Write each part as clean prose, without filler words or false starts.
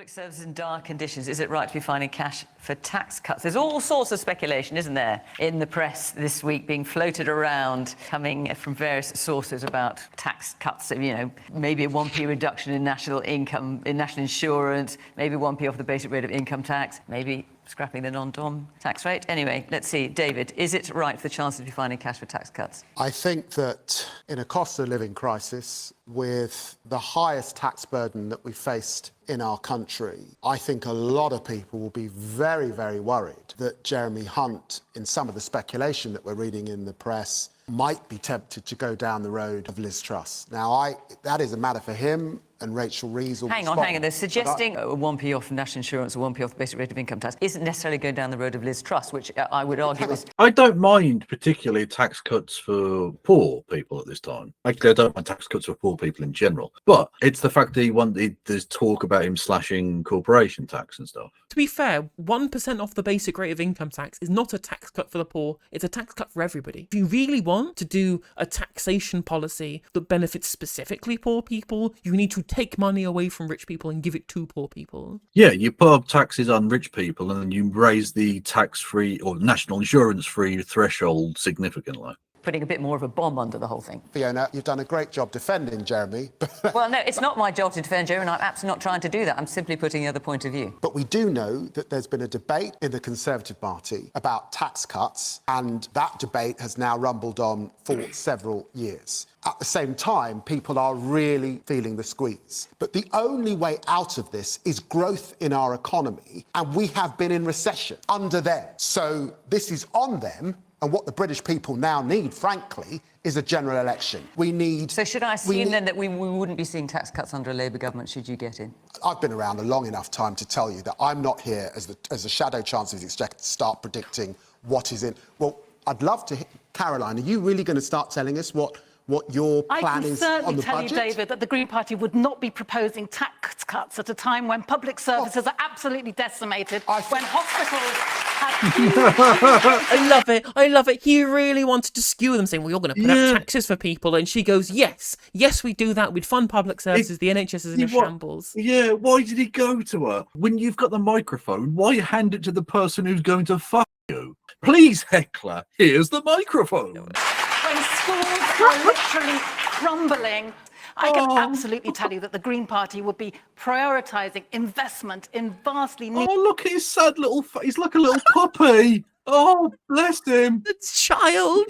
Public services in dire conditions. Is it right to be finding cash for tax cuts? There's all sorts of speculation, isn't there, in the press this week being floated around, coming from various sources about tax cuts. You know, maybe a 1p reduction in national income, in national insurance, maybe 1p off the basic rate of income tax, maybe scrapping the non-dom tax rate. Anyway, let's see. David, is it right for the Chancellor to be finding cash for tax cuts? I think that in a cost of living crisis, with the highest tax burden that we faced in our country, I think a lot of people will be very, very worried that Jeremy Hunt, in some of the speculation that we're reading in the press, might be tempted to go down the road of Liz Truss. Now, that is a matter for him and Rachel Reeves. Hang on. They're suggesting a 1p off national insurance or 1p off the basic rate of income tax isn't necessarily going down the road of Liz Truss, which I would argue is... I don't mind particularly tax cuts for poor people at this time. Actually, I don't mind tax cuts for poor people in general. But it's the fact that there's talk about him slashing corporation tax and stuff. To be fair, 1% off the basic rate of income tax is not a tax cut for the poor. It's a tax cut for everybody. If you really want to do a taxation policy that benefits specifically poor people, you need to take money away from rich people and give it to poor people. Yeah, you put up taxes on rich people and then you raise the tax-free or national insurance-free threshold significantly. Putting a bit more of a bomb under the whole thing. Fiona, you've done a great job defending Jeremy. Well, no, it's not my job to defend Jeremy, and I'm absolutely not trying to do that. I'm simply putting the other point of view. But we do know that there's been a debate in the Conservative Party about tax cuts, and that debate has now rumbled on for several years. At the same time, people are really feeling the squeeze. But the only way out of this is growth in our economy, and we have been in recession under them. So this is on them. And what the British people now need, frankly, is a general election. We need... So should I assume then that we wouldn't be seeing tax cuts under a Labour government should you get in? I've been around a long enough time to tell you that I'm not here as a shadow Chancellor of the Exchequer to start predicting what is in... Well, I'd love to... Caroline, are you really going to start telling us what your plan is on the budget? I can certainly tell you, David, that the Green Party would not be proposing tax cuts at a time when public services are absolutely decimated, when hospitals have... I love it. He really wanted to skew them, saying, well, you're going to put up taxes for people. And she goes, yes, we do that. We'd fund public services. The NHS is in a shambles. Yeah, why did he go to her? When you've got the microphone, why hand it to the person who's going to fuck you? Please, heckler, here's the microphone. When schools are literally crumbling, I can absolutely tell you that the Green Party would be prioritising investment in vastly needed... Oh, look at his sad little face. He's like a little puppy. Oh, bless him. It's child.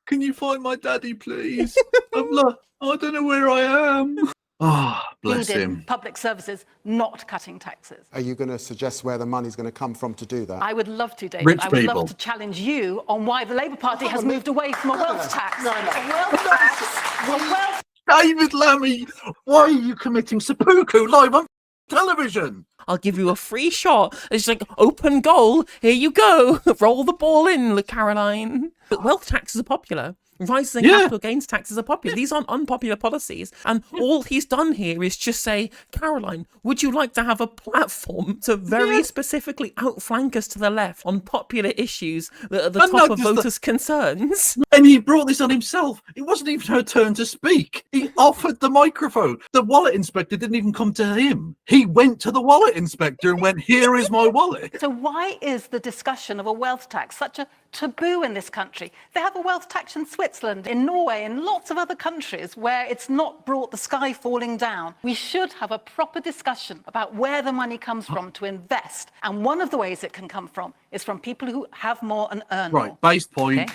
Can you find my daddy, please? I don't know where I am. Oh, bless him. Public services not cutting taxes. Are you going to suggest where the money's going to come from to do that? I would love to, David. Rich I would people. love to challenge you on why the Labour Party has moved away from a wealth tax. No. A wealth tax. A wealth... David Lammy, why are you committing seppuku live on television? I'll give you a free shot. It's like open goal. Here you go. Roll the ball in, Caroline. But wealth taxes are popular. Rising capital gains taxes are popular. These aren't unpopular policies. And all he's done here is just say, Caroline, would you like to have a platform to very specifically outflank us to the left on popular issues that are the top of voters' concerns? And he brought this on himself. It wasn't even her turn to speak. He offered the microphone. The wallet inspector didn't even come to him. He went to the wallet inspector and went, here is my wallet. So why is the discussion of a wealth tax such a taboo in this country? They have a wealth tax in Switzerland, in Norway, in lots of other countries where it's not brought the sky falling down. We should have a proper discussion about where the money comes from to invest. And one of the ways it can come from is from people who have more and earn more. Right, base point.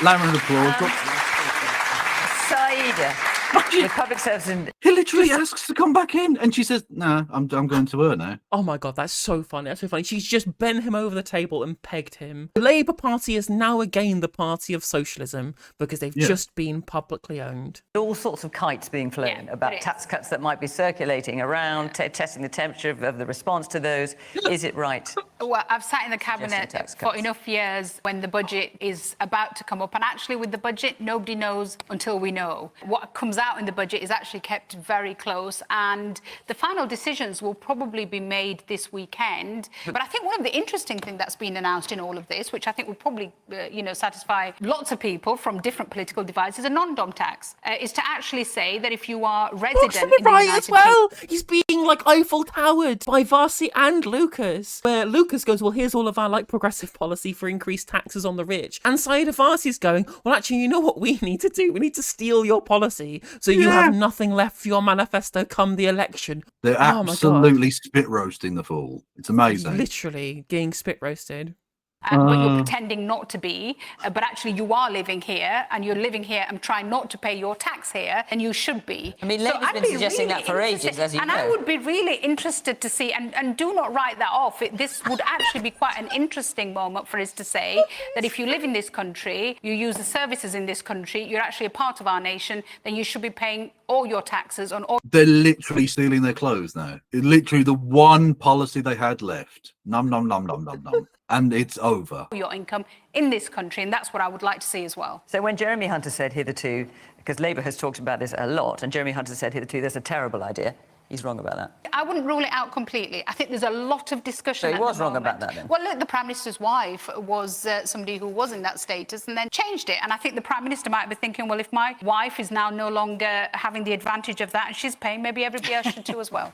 Lammy and applause. Saida. The public service and... He literally asks to come back in, and she says, "No, I'm going to her now." Oh my God, that's so funny. That's so funny. She's just bent him over the table and pegged him. The Labour Party is now again the party of socialism because they've just been publicly owned. All sorts of kites being flown about tax cuts that might be circulating around, testing the temperature of the response to those. Is it right Well, I've sat in the cabinet tax for cuts. enough years when the budget is about to come up. And actually, with the budget, nobody knows until we know. What comes out in the budget is actually kept very close. And the final decisions will probably be made this weekend. But I think one of the interesting things that's been announced in all of this, which I think will probably, satisfy lots of people from different political divides, is a non-dom tax. Is to actually say that if you are resident Looks from the in the right United as well. He's being like Eiffel Towered by Varsi and Lucas, where Lucas goes, well, here's all of our like progressive policy for increased taxes on the rich. And Saeed Varsi's going, well, actually, you know what we need to do? We need to steal your policy so you have nothing left for your manifesto come the election. They're Oh my God. absolutely spit roasting the fool. It's amazing. Literally getting spit roasted. But you're pretending not to be, but actually you are living here, and you're living here and trying not to pay your tax here, and you should be. I mean, Labour's I'd been be suggesting really that for ages, interested- as you and know. I would be really interested to see, and do not write that off. This would actually be quite an interesting moment for us to say that if you live in this country, you use the services in this country, you're actually a part of our nation, then you should be paying all your taxes on all They're literally stealing their clothes now. It's literally the one policy they had left. Num, num, num, num, num, num. And it's over. your income in this country, and that's what I would like to see as well. So when Jeremy Hunter said hitherto, because Labour has talked about this a lot, and Jeremy Hunter said hitherto that's a terrible idea, he's wrong about that. I wouldn't rule it out completely. I think there's a lot of discussion. So he at the was wrong moment. about that then? Well, look, the Prime Minister's wife was somebody who was in that status and then changed it. And I think the Prime Minister might be thinking, well, if my wife is now no longer having the advantage of that and she's paying, maybe everybody else should too as well.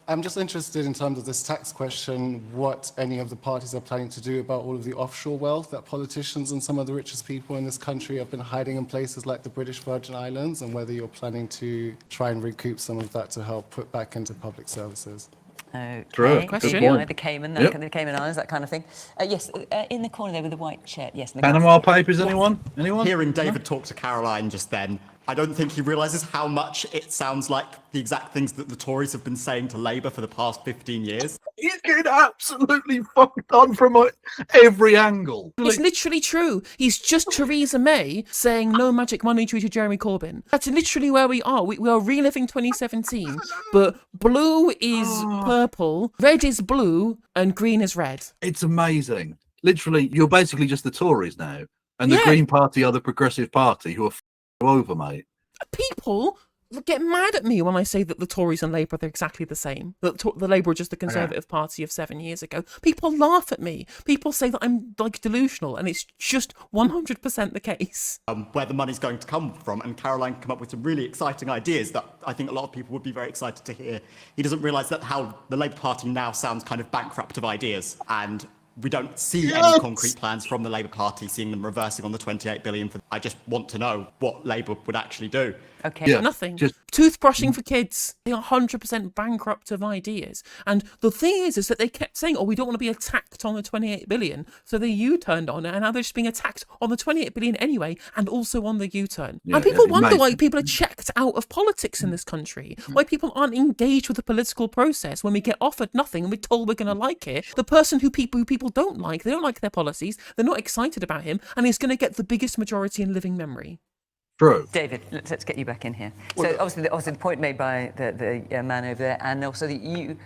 I'm just interested in terms of this tax question, what any of the parties are planning to do about all of the offshore wealth that politicians and some of the richest people in this country have been hiding in places like the British Virgin Islands, and whether you're planning to try and recoup some of that to help put back into public services. Okay. True. Question. The Cayman, Yep. the Cayman Islands, that kind of thing. Yes, in the corner there with the white shirt. Yes. in the Panama Papers, anyone? Anyone? Hearing David talk to Caroline just then, I don't think he realises how much it sounds like the exact things that the Tories have been saying to Labour for the past 15 years. He's getting absolutely fucked on from every angle. It's literally true. He's just Theresa May saying no magic money to Jeremy Corbyn. That's literally where we are. We are reliving 2017, but blue is purple, red is blue, and green is red. It's amazing. Literally, you're basically just the Tories now. And the Yeah. Green Party are the Progressive Party who are over, mate. People get mad at me when I say that the Tories and Labour are exactly the same. That the Labour are just the Conservative Party of 7 years ago. People laugh at me. People say that I'm like delusional, and it's just 100% the case. Where the money's going to come from, and Caroline come up with some really exciting ideas that I think a lot of people would be very excited to hear. He doesn't realise that how the Labour Party now sounds kind of bankrupt of ideas, and we don't see any concrete plans from the Labour Party, seeing them reversing on the 28 billion. I just want to know what Labour would actually do. Okay. Yeah. Nothing. Just- Toothbrushing for kids. They are 100% bankrupt of ideas. And the thing is that they kept saying, oh, we don't want to be attacked on the 28 billion. So they U-turned on it, and now they're just being attacked on the 28 billion anyway, and also on the U-turn. Yeah, and people it wonder makes- why people are checked out of politics in this country. Why people aren't engaged with the political process when we get offered nothing and we're told we're going to like it. The person who people don't like, they don't like their policies, they're not excited about him, and he's going to get the biggest majority in living memory. True. David, let's get you back in here. So obviously the point made by the man over there, and also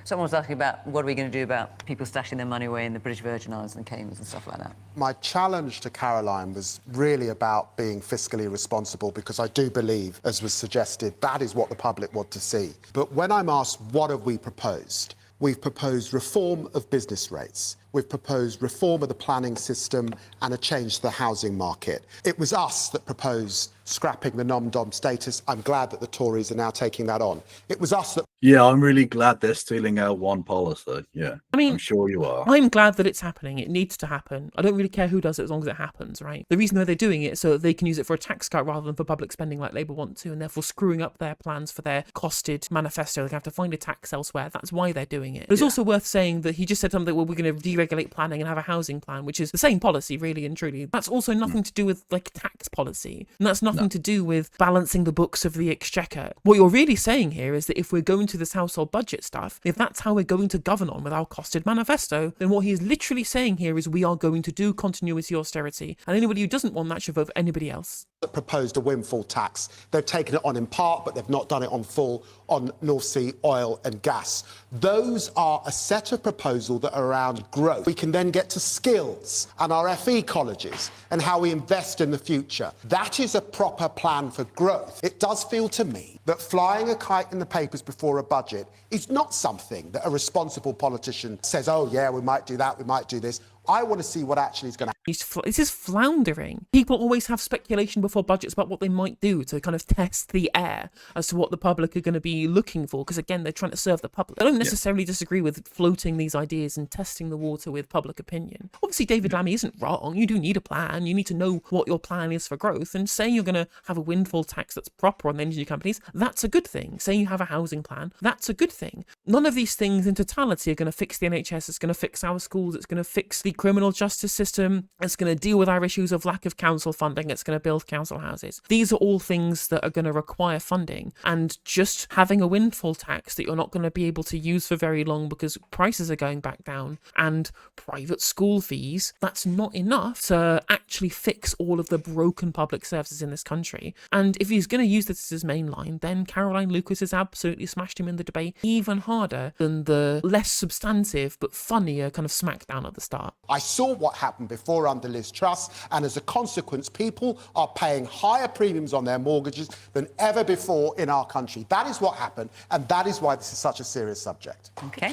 someone was asking about what are we going to do about people stashing their money away in the British Virgin Islands and Caymans and stuff like that. My challenge to Caroline was really about being fiscally responsible, because I do believe, as was suggested, that is what the public want to see. But when I'm asked what have we proposed, we've proposed reform of business rates. We've proposed reform of the planning system and a change to the housing market. It was us that proposed scrapping the nom-dom status. I'm glad that the Tories are now taking that on. It was us that... Yeah, I'm really glad they're stealing our one policy. Yeah, I mean, I'm sure you are. I'm glad that it's happening. It needs to happen. I don't really care who does it as long as it happens, right? The reason why they're doing it is so that they can use it for a tax cut rather than for public spending like Labour want to, and therefore screwing up their plans for their costed manifesto. They have to find a tax elsewhere. That's why they're doing it. But it's also worth saying that he just said something, well, we're going to deregulate planning and have a housing plan, which is the same policy, really and truly. That's also nothing to do with like tax policy. And that's nothing to do with balancing the books of the exchequer. What you're really saying here is that if we're going to this household budget stuff, if that's how we're going to govern on with our costed manifesto, then what he's literally saying here is we are going to do continuity austerity. And anybody who doesn't want that should vote for anybody else. that proposed a windfall tax. They've taken it on in part, but they've not done it on full on North Sea oil and gas. Those are a set of proposals that are around growth. We can then get to skills and our FE colleges and how we invest in the future. That is a proper plan for growth. It does feel to me that flying a kite in the papers before a budget is not something that a responsible politician says, oh yeah, we might do that, we might do this. I want to see what actually is going to happen. This is floundering. People always have speculation before budgets about what they might do to kind of test the air as to what the public are going to be looking for, because again, they're trying to serve the public. I don't necessarily disagree with floating these ideas and testing the water with public opinion. Obviously, David Lammy isn't wrong. You do need a plan. You need to know what your plan is for growth, and saying you're going to have a windfall tax that's proper on the energy companies, that's a good thing. Saying you have a housing plan, that's a good thing. None of these things in totality are going to fix the NHS. It's going to fix our schools. It's going to fix the criminal justice system. It's going to deal with our issues of lack of council funding. It's going to build council houses. These are all things that are going to require funding, and just having a windfall tax that you're not going to be able to use for very long because prices are going back down, and private school fees, that's not enough to actually fix all of the broken public services in this country. And if he's going to use this as his main line, then Caroline Lucas has absolutely smashed him in the debate even harder than the less substantive but funnier kind of smackdown at the start. I saw what happened before under Liz Truss, and as a consequence, people are paying higher premiums on their mortgages than ever before in our country. That is what happened, and that is why this is such a serious subject. Okay.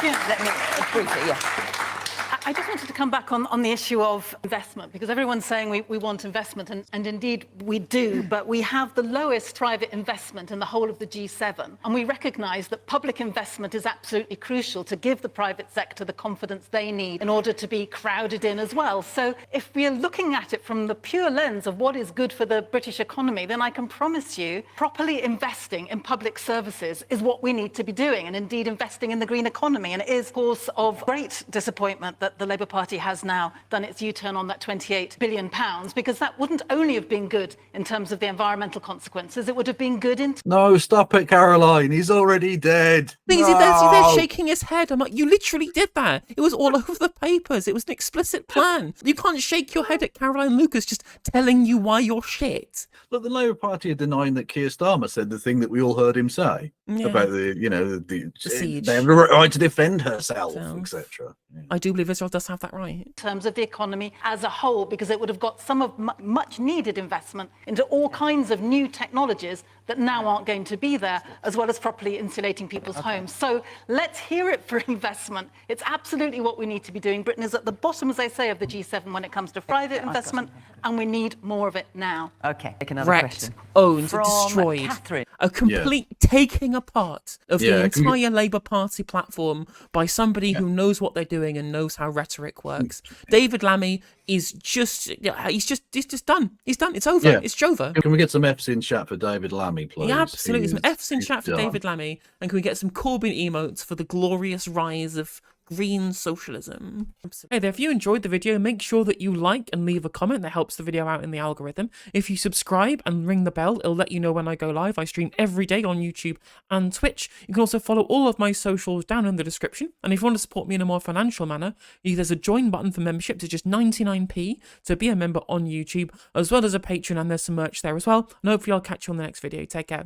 Yeah, let me briefly, yeah. I just wanted to come back on the issue of investment, because everyone's saying we want investment, and indeed we do, but we have the lowest private investment in the whole of the G7, and we recognise that public investment is absolutely crucial to give the private sector the confidence they need in order to be crowded in as well. So if we are looking at it from the pure lens of what is good for the British economy, then I can promise you properly investing in public services is what we need to be doing, and indeed investing in the green economy. And it is, of course, of great disappointment that the Labour Party has now done its U-turn on that £28 billion, because that wouldn't only have been good in terms of the environmental consequences, it would have been good in... No, stop it, Caroline. He's already dead. He's there shaking his head. I'm like, you literally did that. It was all over the papers. It was an explicit plan. You can't shake your head at Caroline Lucas just telling you why you're shit. Look, the Labour Party are denying that Keir Starmer said the thing that we all heard him say about the siege. They have the right to defend herself, etc. Yeah. I do believe Israel does have that right. In terms of the economy as a whole, because it would have got some of much needed investment into all kinds of new technologies that now aren't going to be there, as well as properly insulating people's homes. So let's hear it for investment. It's absolutely what we need to be doing. Britain is at the bottom, as I say, of the G7 when it comes to private investment, and we need more of it now. Okay, take another Wrecked, question. owned, From destroyed. Catherine. A complete taking apart of the entire Labour Party platform by somebody who knows what they're doing and knows how rhetoric works. David Lammy is just done. He's done. It's over. Yeah. It's Jova. Can we get some F's in chat for David Lammy, please? Yeah, absolutely. Some F's in He's chat for done. David Lammy. And can we get some Corbyn emotes for the glorious rise of green socialism? Hey there, if you enjoyed the video, make sure that you like and leave a comment. That helps the video out in the algorithm. If you subscribe and ring the bell, it'll let you know when I go live. I stream every day on YouTube and Twitch. You can also follow all of my socials down in the description. And if you want to support me in a more financial manner, there's a join button for membership. It's just 99p to be a member on YouTube, as well as a Patreon, and there's some merch there as well. And hopefully I'll catch you on the next video. Take care.